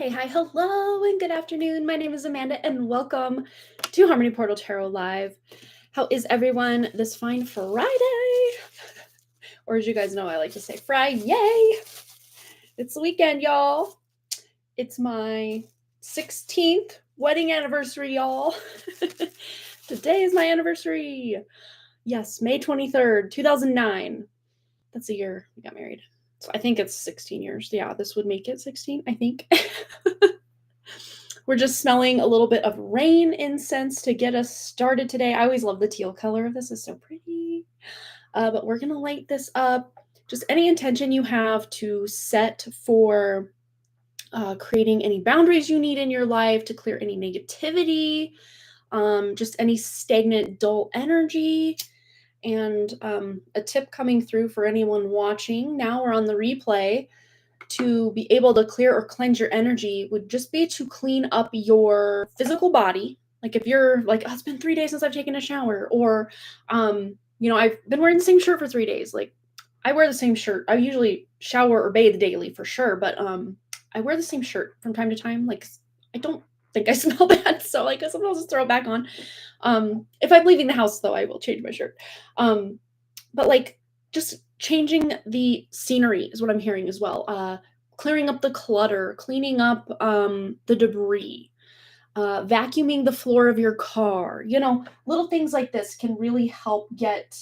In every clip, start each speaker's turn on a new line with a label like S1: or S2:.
S1: Hey, hi, hello, and good afternoon. My name is Amanda, and welcome to Harmony Portal Tarot Live. How is everyone this fine Friday? Or as you guys know, I like to say Friday. It's the weekend, y'all. It's my 16th wedding anniversary, y'all. Today is my anniversary. Yes, May 23rd, 2009. That's the year we got married. So I think it's 16 years. Yeah, this would make it 16, I think. We're just smelling a little bit of rain incense to get us started today. I always love the teal color of this. It's so pretty. But we're going to light this up. Just any intention you have to set for creating any boundaries you need in your life, to clear any negativity, just any stagnant, dull energy. And a tip coming through for anyone watching now or on the replay to be able to clear or cleanse your energy would just be to clean up your physical body. Like if you're like, oh, it's been 3 days since I've taken a shower, or, I've been wearing the same shirt for 3 days. Like I wear the same shirt. I usually shower or bathe daily for sure, but I wear the same shirt from time to time. Like I don't think I smell bad, so like sometimes I'll just throw it back on. If I'm leaving the house though, I will change my shirt. But like just changing the scenery is what I'm hearing as well. Clearing up the clutter, cleaning up the debris, vacuuming the floor of your car. Little things like this can really help get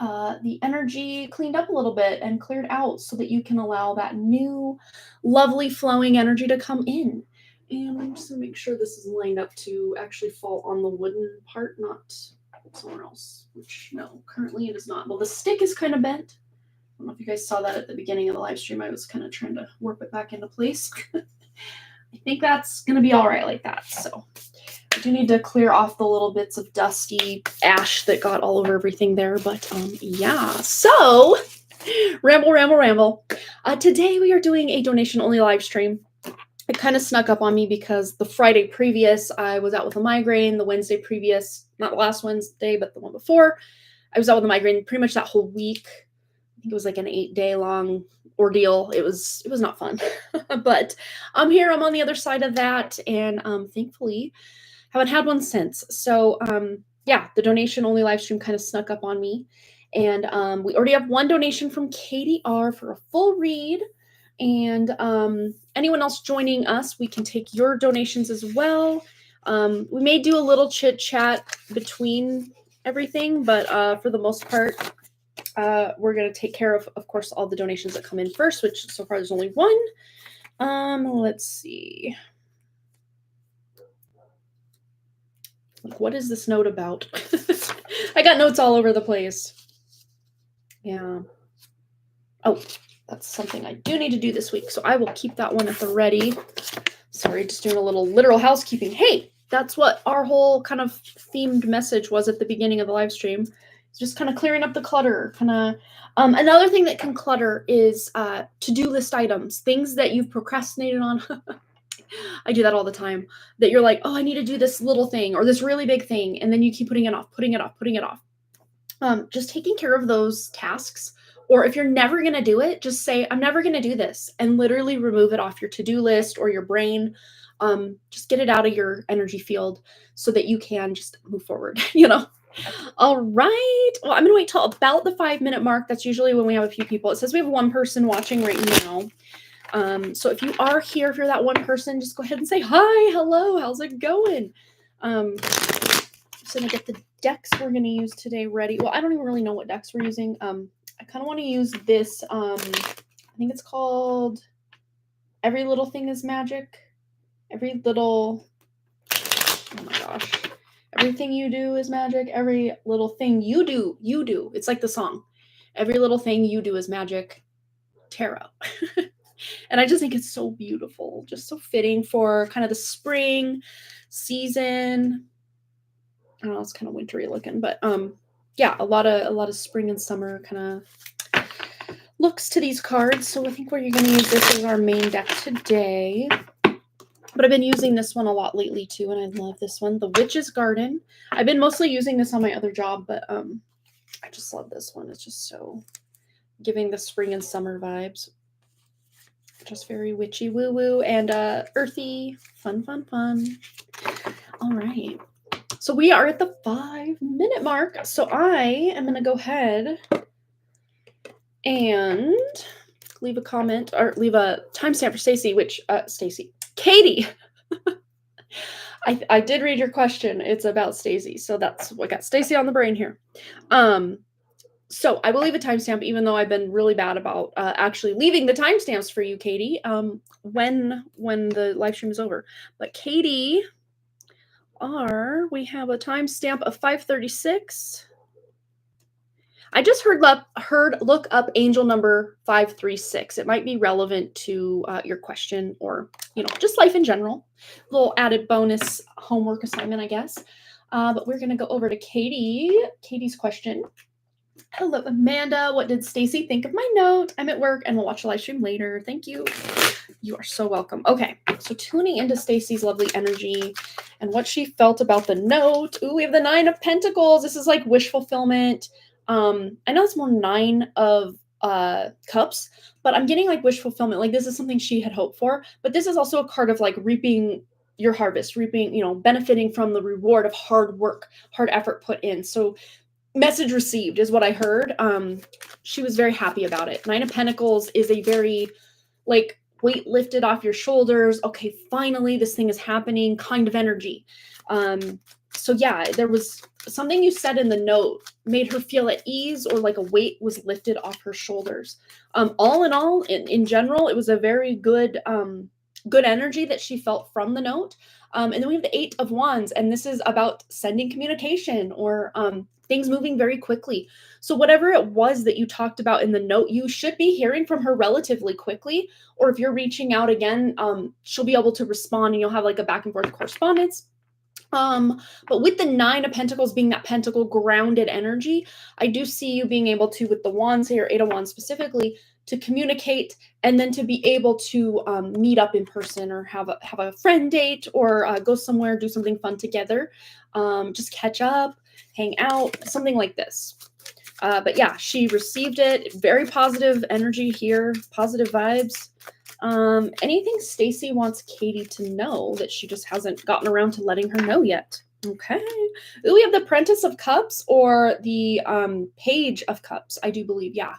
S1: the energy cleaned up a little bit and cleared out so that you can allow that new, lovely flowing energy to come in. And I'm just going to make sure this is lined up to actually fall on the wooden part, not somewhere else, which no, currently it is not. Well, the stick is kind of bent. I don't know if you guys saw that at the beginning of the live stream. I was kind of trying to warp it back into place. I think that's going to be all right like that. So I do need to clear off the little bits of dusty ash that got all over everything there. But yeah, so ramble. Today we are doing a donation only live stream. It kind of snuck up on me because the Friday previous, I was out with a migraine. The Wednesday previous, not last Wednesday, but the one before, I was out with a migraine pretty much that whole week. I think it was like an 8-day long ordeal. It was not fun, but I'm here. I'm on the other side of that, and thankfully haven't had one since. So yeah, the donation only live stream kind of snuck up on me, and we already have one donation from Katie R for a full read. And anyone else joining us, we can take your donations as well. We may do a little chit chat between everything, but for the most part, we're going to take care of course, all the donations that come in first, which so far there's only one. Let's see. Like, what is this note about? I got notes all over the place. Yeah. Oh, that's something I do need to do this week, so I will keep that one at the ready. Sorry, just doing a little literal housekeeping. Hey, that's what our whole kind of themed message was at the beginning of the live stream. It's just kind of clearing up the clutter. Another thing that can clutter is to-do list items, things that you've procrastinated on. I do that all the time. That you're like, oh, I need to do this little thing or this really big thing, and then you keep putting it off. Just taking care of those tasks. Or if you're never going to do it, just say, I'm never going to do this, and literally remove it off your to-do list or your brain. Just get it out of your energy field so that you can just move forward, All right. Well, I'm going to wait till about the 5-minute mark. That's usually when we have a few people. It says we have one person watching right now. So if you are here, if you're that one person, just go ahead and say, hi, hello, how's it going? Just going to get the decks we're going to use today ready. Well, I don't even really know what decks we're using. I kind of want to use this, I think it's called Every Little Thing is Magic. Oh my gosh. Everything you do is magic. Every little thing you do. It's like the song. Every little thing you do is magic. Tarot. And I just think it's so beautiful. Just so fitting for kind of the spring season. I don't know, it's kind of wintry looking, but yeah, a lot of spring and summer kind of looks to these cards. So I think we're going to use this as our main deck today. But I've been using this one a lot lately too, and I love this one, the Witch's Garden. I've been mostly using this on my other job, but I just love this one. It's just so giving the spring and summer vibes. Just very witchy woo woo and earthy. Fun, fun, fun. All right. So we are at the 5-minute mark. So I am going to go ahead and leave a comment or leave a timestamp for Stacy, which Katie. I did read your question. It's about Stacy. So that's what got Stacy on the brain here. So I will leave a timestamp, even though I've been really bad about actually leaving the timestamps for you, Katie, when the live stream is over. But Katie, we have a timestamp of 5:36. I just look up angel number 536. It might be relevant to your question or, just life in general. A little added bonus homework assignment, I guess. But we're going to go over to Katie's question. Hello, Amanda. What did Stacy think of my note? I'm at work and we'll watch the live stream later. Thank you. You are so welcome. Okay, so tuning into Stacy's lovely energy and what she felt about the note. Ooh, we have the 9 of Pentacles. This is like wish fulfillment. I know it's more 9 of Cups, but I'm getting like wish fulfillment. Like this is something she had hoped for, but this is also a card of like reaping your harvest, benefiting from the reward of hard work, hard effort put in. So message received is what I heard. She was very happy about it. 9 of Pentacles is a very like weight lifted off your shoulders. Okay, finally this thing is happening kind of energy. So yeah, there was something you said in the note made her feel at ease, or like a weight was lifted off her shoulders. All in all, in general, it was a very good energy that she felt from the note. And then we have the 8 of Wands, and this is about sending communication or things moving very quickly. So whatever it was that you talked about in the note, you should be hearing from her relatively quickly. Or if you're reaching out again, she'll be able to respond and you'll have like a back and forth correspondence. But with the 9 of Pentacles being that pentacle grounded energy, I do see you being able to, with the wands here, 8 of Wands specifically, to communicate and then to be able to meet up in person or have a friend date or go somewhere, do something fun together, just catch up, hang out, something like this. But yeah, she received it. Very positive energy here, positive vibes. Anything Stacy wants Katie to know that she just hasn't gotten around to letting her know yet? Okay. Ooh, we have the Princess of Cups or the Page of Cups, I do believe. Yeah,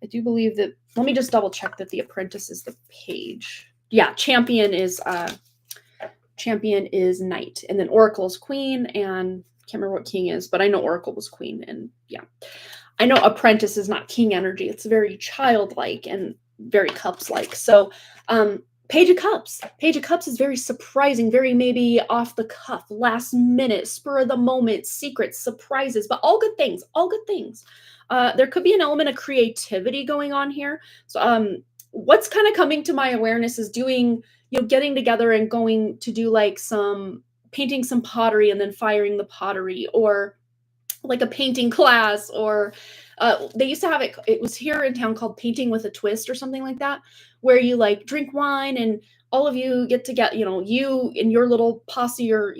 S1: I do believe that. Let me just double check that the Apprentice is the Page. Yeah, Champion is Knight, and then Oracle is Queen, and I can't remember what King is, but I know Oracle was Queen, and yeah. I know Apprentice is not King energy. It's very childlike and very Cups-like. So Page of Cups. Page of Cups is very surprising, very maybe off the cuff, last minute, spur of the moment, secrets, surprises, but all good things, all good things. There could be an element of creativity going on here. So what's kind of coming to my awareness is doing, getting together and going to do like painting some pottery and then firing the pottery, or like a painting class, or they used to have it was here in town called Painting with a Twist or something like that, where you like drink wine and all of you get to get, you and your little posse or,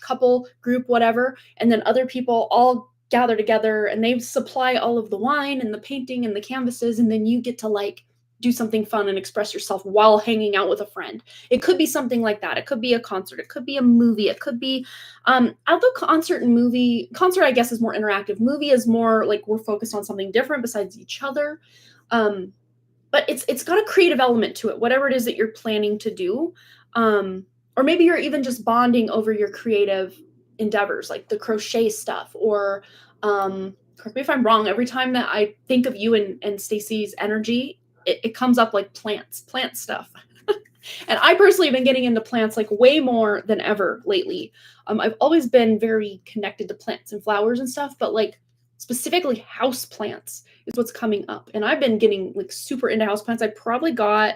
S1: couple group, whatever, and then other people all gather together and they supply all of the wine and the painting and the canvases, and then you get to like do something fun and express yourself while hanging out with a friend. It could be something like that. It could be a concert. It could be a movie. It could be, although concert I guess is more interactive. Movie is more like we're focused on something different besides each other. But it's got a creative element to it, whatever it is that you're planning to do. Or maybe you're even just bonding over your creative endeavors, like the crochet stuff, or correct me if I'm wrong, every time that I think of you and Stacy's energy, it comes up like plant stuff. And I personally have been getting into plants like way more than ever lately. I've always been very connected to plants and flowers and stuff, but like specifically house plants is what's coming up. And I've been getting like super into house plants. I probably got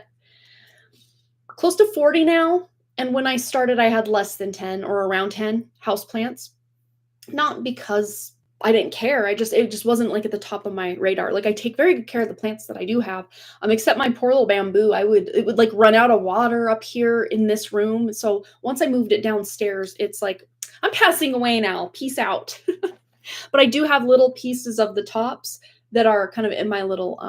S1: close to 40 now. And when I started, I had less than 10 or around 10 house plants. Not because I didn't care. It just wasn't like at the top of my radar. Like I take very good care of the plants that I do have. Except my poor little bamboo, it would like run out of water up here in this room. So once I moved it downstairs, it's like, I'm passing away now. Peace out. But I do have little pieces of the tops that are kind of in my little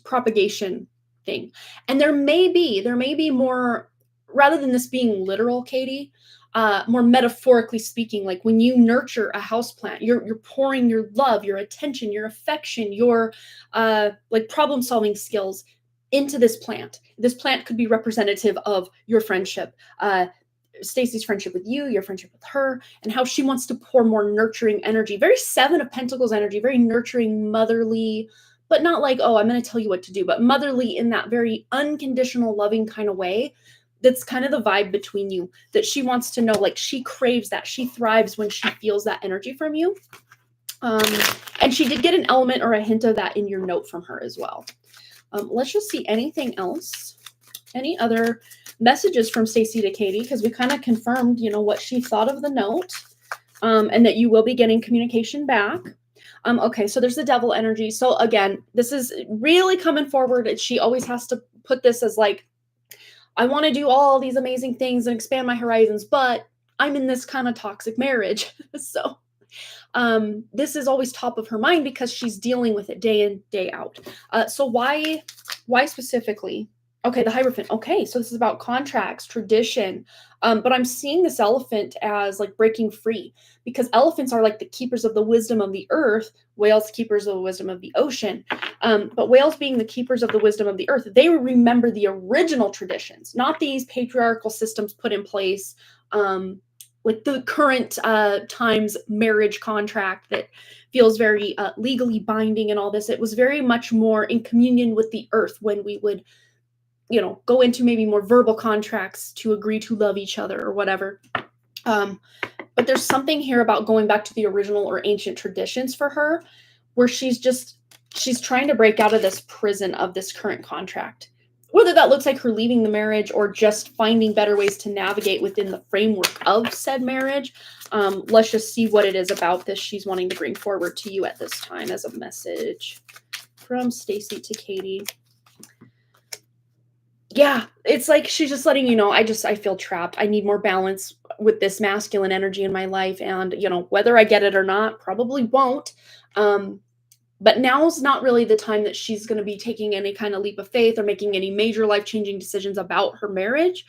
S1: propagation thing. And there may be more, rather than this being literal, Katie, more metaphorically speaking, like when you nurture a houseplant, you're pouring your love, your attention, your affection, your like problem solving skills into this plant. This plant could be representative of your friendship, Stacy's friendship with you, your friendship with her, and how she wants to pour more nurturing energy, very Seven of Pentacles energy, very nurturing, motherly, but not like, oh, I'm going to tell you what to do, but motherly in that very unconditional, loving kind of way. That's kind of the vibe between you, that she wants to know, like she craves that. She thrives when she feels that energy from you. And she did get an element or a hint of that in your note from her as well. Let's just see anything else. Any other messages from Stacy to Katie, because we kind of confirmed, you know, what she thought of the note, and that you will be getting communication back. Okay, so there's the devil energy. So again, this is really coming forward. She always has to put this as like, I want to do all these amazing things and expand my horizons, but I'm in this kind of toxic marriage. So this is always top of her mind because she's dealing with it day in, day out. So why specifically? Okay, the Hierophant. Okay, so this is about contracts, tradition. But I'm seeing this elephant as like breaking free, because elephants are like the keepers of the wisdom of the earth, whales keepers of the wisdom of the ocean. But whales being the keepers of the wisdom of the earth, they remember the original traditions, not these patriarchal systems put in place, like the current times marriage contract that feels very legally binding and all this. It was very much more in communion with the earth when we would, you know, go into maybe more verbal contracts to agree to love each other or whatever. But there's something here about going back to the original or ancient traditions for her, where she's trying to break out of this prison of this current contract. Whether that looks like her leaving the marriage or just finding better ways to navigate within the framework of said marriage. Let's just see what it is about this she's wanting to bring forward to you at this time as a message from Stacy to Katie. Yeah, it's like she's just letting you know, I feel trapped. I need more balance with this masculine energy in my life. And, you know, whether I get it or not, probably won't. But now's not really the time that she's going to be taking any kind of leap of faith or making any major life-changing decisions about her marriage.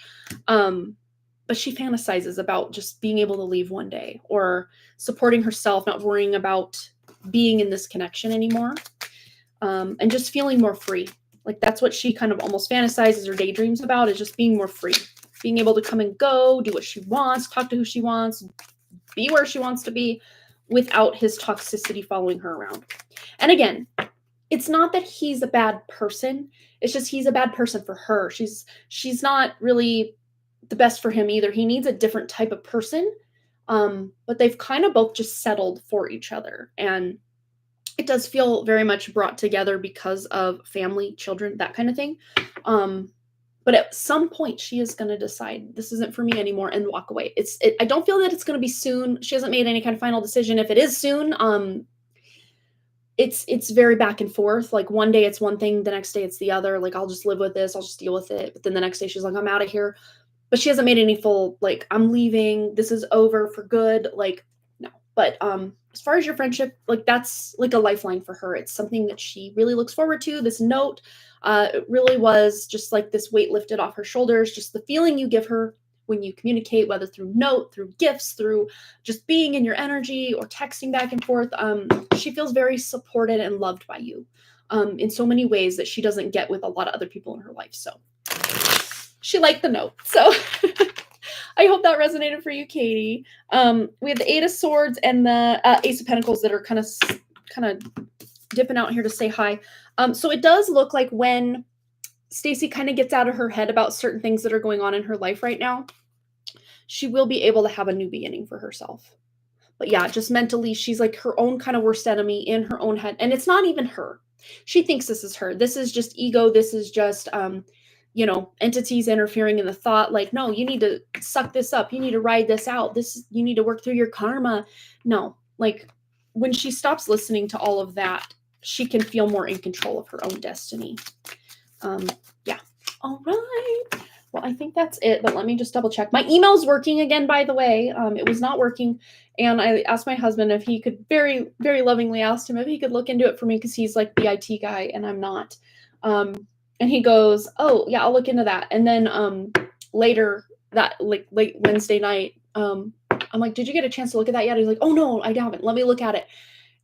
S1: But she fantasizes about just being able to leave one day, or supporting herself, not worrying about being in this connection anymore, and just feeling more free. Like that's what she kind of almost fantasizes or daydreams about, is just being more free, being able to come and go, do what she wants, talk to who she wants, be where she wants to be, without his toxicity following her around. And again, it's not that he's a bad person. It's just he's a bad person for her. She's not really the best for him either. He needs a different type of person. But they've kind of both just settled for each other. And it does feel very much brought together because of family, children, that kind of thing. But at some point, she is going to decide this isn't for me anymore and walk away. I don't feel that it's going to be soon. She hasn't made any kind of final decision. If it is soon, it's very back and forth. Like one day it's one thing, the next day it's the other. Like, I'll just live with this. I'll just deal with it. But then the next day she's like, I'm out of here. But she hasn't made any full, like, I'm leaving. This is over for good. Like, no. But as far as your friendship, like that's like a lifeline for her. It's something that she really looks forward to. This note, it really was just like this weight lifted off her shoulders. Just the feeling you give her when you communicate, whether through note, through gifts, through just being in your energy or texting back and forth. She feels very supported and loved by you in so many ways that she doesn't get with a lot of other people in her life. So she liked the note. So I hope that resonated for you, Katie. We have the Eight of Swords and the Ace of Pentacles that are kind of dipping out here to say hi. So it does look like when Stacy kind of gets out of her head about certain things that are going on in her life right now, she will be able to have a new beginning for herself. But yeah, just mentally, she's like her own kind of worst enemy in her own head. And it's not even her. She thinks this is her. This is just ego. This is just, entities interfering in the thought. Like, no, you need to suck this up. You need to ride this out. You need to work through your karma. No, like when she stops listening to all of that, she can feel more in control of her own destiny. Yeah. All right. Well, I think that's it, but let me just double check. My email's working again, by the way. It was not working. And I asked my husband if he could, very, very lovingly asked him if he could look into it for me, because he's like the IT guy and I'm not. And he goes, "Oh, yeah, I'll look into that." And then later that like late Wednesday night, I'm like, "Did you get a chance to look at that yet?" He's like, "Oh no, I haven't. Let me look at it."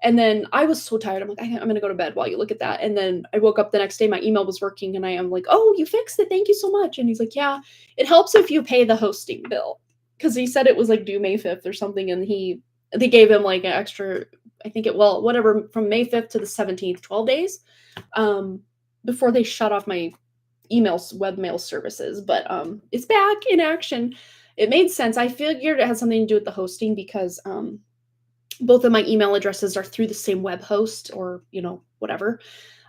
S1: And then I was so tired. I'm like, I'm gonna go to bed while you look at that. And then I woke up the next day, my email was working, and I am like, "Oh, you fixed it. Thank you so much." And he's like, "Yeah, it helps if you pay the hosting bill." Because he said it was like due May 5th or something, and they gave him like an extra, I think whatever, from May 5th to the 17th, 12 days, before they shut off my webmail services. But it's back in action. It made sense. I figured it had something to do with the hosting because both of my email addresses are through the same web host, or whatever,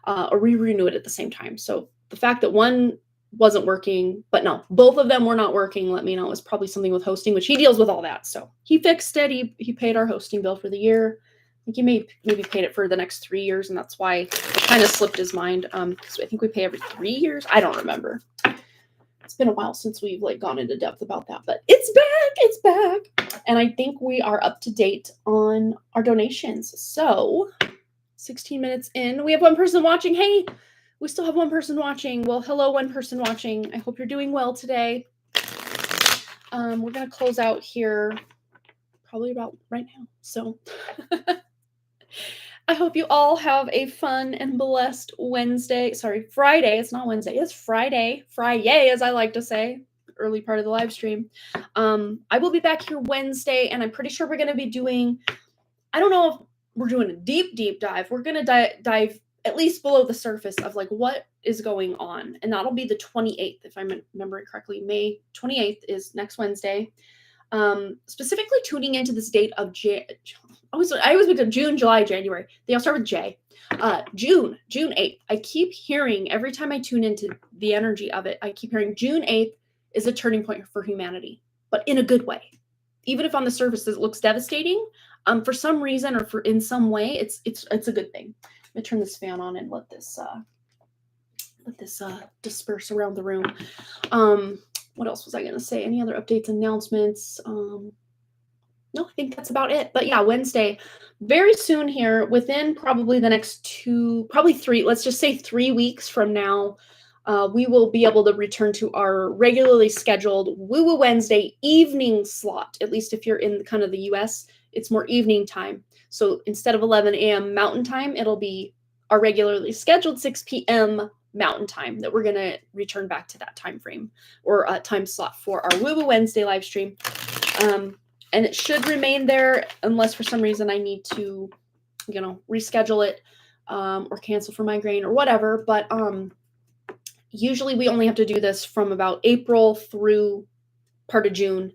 S1: or we renew it at the same time. So the fact that one wasn't working, but no, both of them were not working, let me know it was probably something with hosting, which he deals with all that. So he fixed it. He paid our hosting bill for the year. I think he maybe paid it for the next 3 years, and that's why it kind of slipped his mind. So I think we pay every 3 years. I don't remember. It's been a while since we've gone into depth about that, but it's back. And I think we are up to date on our donations. So 16 minutes in, we have one person watching. Hey, we still have one person watching. Well, hello, one person watching. I hope you're doing well today. We're going to close out here probably about right now. So I hope you all have a fun and blessed Wednesday. Sorry, Friday. It's not Wednesday. It's Friday. Friday, as I like to say. Early part of the live stream. I will be back here Wednesday, and I'm pretty sure we're going to be doing, I don't know if we're doing a deep dive. We're going to dive at least below the surface of what is going on. And that'll be the 28th, if I'm remembering correctly. May 28th is next Wednesday. Specifically tuning into this date of I always went to June, July, January. They all start with J. June 8th. I keep hearing every time I tune into the energy of it, I keep hearing June 8th is a turning point for humanity, but in a good way. Even if on the surface it looks devastating, for some reason or in some way, it's a good thing. I'm gonna turn this fan on and let this disperse around the room. What else was I gonna say? Any other updates, announcements? No, I think that's about it. But yeah, Wednesday, very soon here, within probably the next probably 3, let's just say 3 weeks from now, we will be able to return to our regularly scheduled Woo Woo Wednesday evening slot. At least if you're in kind of the US, it's more evening time. So instead of 11 a.m. Mountain Time, it'll be our regularly scheduled 6 p.m. Mountain Time that we're going to return back to that time frame or time slot for our Woo Woo Wednesday live stream. And it should remain there unless for some reason I need to, reschedule it or cancel for migraine or whatever. But usually we only have to do this from about April through part of June.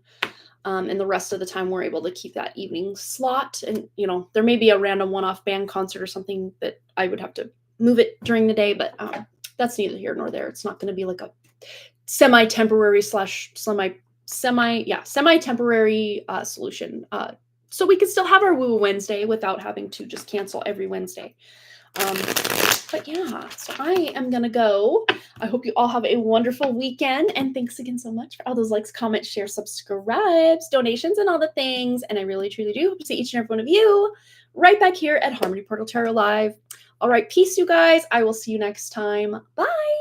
S1: And the rest of the time we're able to keep that evening slot. And, there may be a random one-off band concert or something that I would have to move it during the day. But that's neither here nor there. It's not going to be like a semi-temporary semi-temporary solution. So we could still have our Woo Wednesday without having to just cancel every Wednesday. But yeah, so I am going to go. I hope you all have a wonderful weekend. And thanks again so much for all those likes, comments, shares, subscribes, donations, and all the things. And I really, truly do hope to see each and every one of you right back here at Harmony Portal Tarot Live. All right, peace, you guys. I will see you next time. Bye.